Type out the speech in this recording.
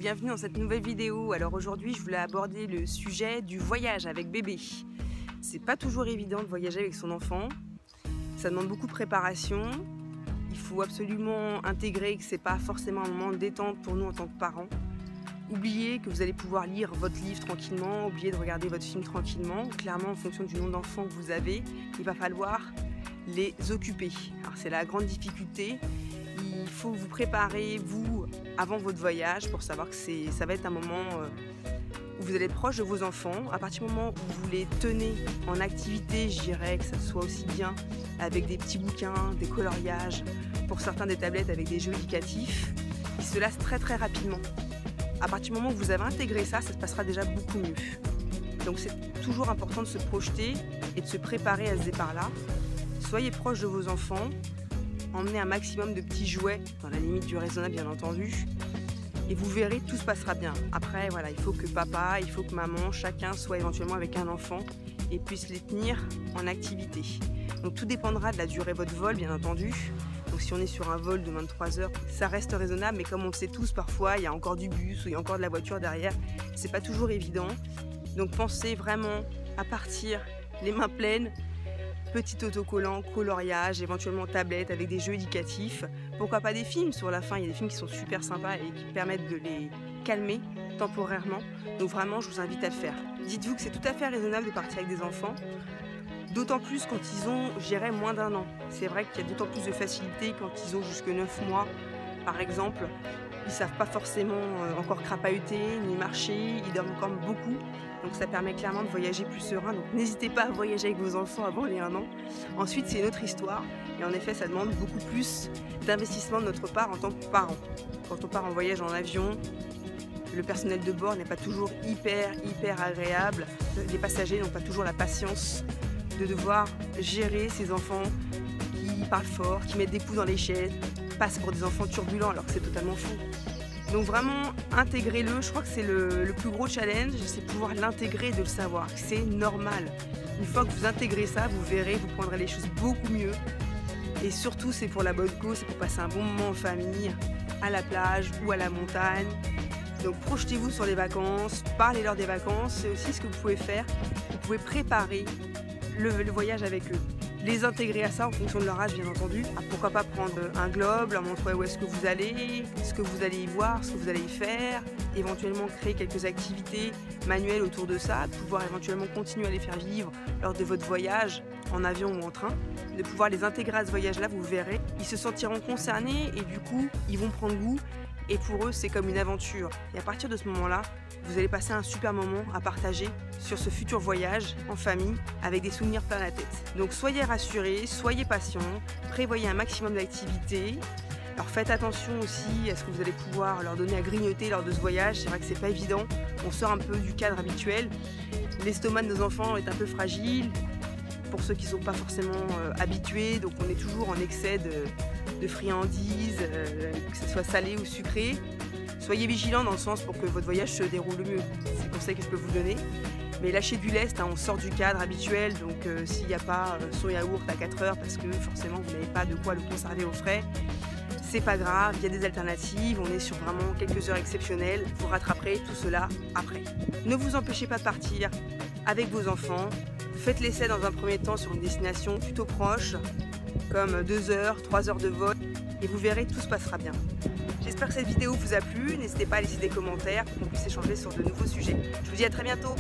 bienvenue dans cette nouvelle vidéo. Alors aujourd'hui je voulais aborder le sujet du voyage avec bébé. C'est pas toujours évident de voyager avec son enfant, ça demande beaucoup de préparation, il faut absolument intégrer que c'est pas forcément un moment de détente pour nous en tant que parents. Oubliez que vous allez pouvoir lire votre livre tranquillement, oubliez de regarder votre film tranquillement. Clairement en fonction du nombre d'enfants que vous avez, il va falloir les occuper. Alors c'est la grande difficulté. Il faut vous préparer, vous, avant votre voyage, pour savoir que ça va être un moment où vous allez être proche de vos enfants. À partir du moment où vous les tenez en activité, je dirais que ça soit aussi bien avec des petits bouquins, des coloriages, pour certains des tablettes avec des jeux éducatifs, ils se lassent très très rapidement. À partir du moment où vous avez intégré ça, ça se passera déjà beaucoup mieux. Donc c'est toujours important de se projeter et de se préparer à ce départ-là. Soyez proche de vos enfants. Emmenez un maximum de petits jouets, dans la limite du raisonnable bien entendu, et vous verrez, tout se passera bien. Après, voilà, il faut que papa, il faut que maman, chacun soit éventuellement avec un enfant et puisse les tenir en activité. Donc tout dépendra de la durée de votre vol, bien entendu. Donc si on est sur un vol de 23 heures, ça reste raisonnable, mais comme on le sait tous, parfois il y a encore du bus ou il y a encore de la voiture derrière, c'est pas toujours évident. Donc pensez vraiment à partir les mains pleines, petit autocollant, coloriage, éventuellement tablette avec des jeux éducatifs. Pourquoi pas des films sur la fin, il y a des films qui sont super sympas et qui permettent de les calmer temporairement. Donc vraiment, je vous invite à le faire. Dites-vous que c'est tout à fait raisonnable de partir avec des enfants, d'autant plus quand ils ont, je dirais, moins d'1 an. C'est vrai qu'il y a d'autant plus de facilité quand ils ont jusque 9 mois, par exemple. Ils ne savent pas forcément encore crapahuter, ni marcher, ils dorment encore beaucoup. Donc ça permet clairement de voyager plus serein. Donc n'hésitez pas à voyager avec vos enfants avant les 1 an. Ensuite, c'est une autre histoire. Et en effet, ça demande beaucoup plus d'investissement de notre part en tant que parents. Quand on part en voyage en avion, le personnel de bord n'est pas toujours hyper agréable. Les passagers n'ont pas toujours la patience de devoir gérer ces enfants qui parlent fort, qui mettent des coups dans les chaises, passent pour des enfants turbulents alors que c'est totalement faux. Donc vraiment, intégrez-le, je crois que c'est le plus gros challenge, c'est de pouvoir l'intégrer et de le savoir, que c'est normal. Une fois que vous intégrez ça, vous verrez, vous prendrez les choses beaucoup mieux. Et surtout, c'est pour la bonne cause, c'est pour passer un bon moment en famille, à la plage ou à la montagne. Donc projetez-vous sur les vacances, parlez-leur des vacances, c'est aussi ce que vous pouvez faire. Vous pouvez préparer le voyage avec eux. Les intégrer à ça en fonction de leur âge, bien entendu. Pourquoi pas prendre un globe, leur montrer où est-ce que vous allez, ce que vous allez y voir, ce que vous allez y faire, éventuellement créer quelques activités manuelles autour de ça, de pouvoir éventuellement continuer à les faire vivre lors de votre voyage en avion ou en train, de pouvoir les intégrer à ce voyage-là, vous verrez. Ils se sentiront concernés et du coup, ils vont prendre goût. Et pour eux, c'est comme une aventure. Et à partir de ce moment-là, vous allez passer un super moment à partager sur ce futur voyage en famille avec des souvenirs plein la tête. Donc soyez rassurés, soyez patients, prévoyez un maximum d'activités. Alors faites attention aussi à ce que vous allez pouvoir leur donner à grignoter lors de ce voyage. C'est vrai que c'est pas évident, on sort un peu du cadre habituel. L'estomac de nos enfants est un peu fragile, pour ceux qui ne sont pas forcément habitués, donc on est toujours en excès de friandises, que ce soit salé ou sucré. Soyez vigilants dans le sens pour que votre voyage se déroule le mieux. C'est le conseil que je peux vous donner. Mais lâchez du lest, on sort du cadre habituel, donc s'il n'y a pas son yaourt à 4 heures parce que forcément vous n'avez pas de quoi le conserver au frais, c'est pas grave, il y a des alternatives, on est sur vraiment quelques heures exceptionnelles, vous rattraperez tout cela après. Ne vous empêchez pas de partir avec vos enfants, faites l'essai dans un premier temps sur une destination plutôt proche, comme 2 heures, 3 heures de vol, et vous verrez, tout se passera bien. J'espère que cette vidéo vous a plu, n'hésitez pas à laisser des commentaires pour qu'on puisse échanger sur de nouveaux sujets. Je vous dis à très bientôt.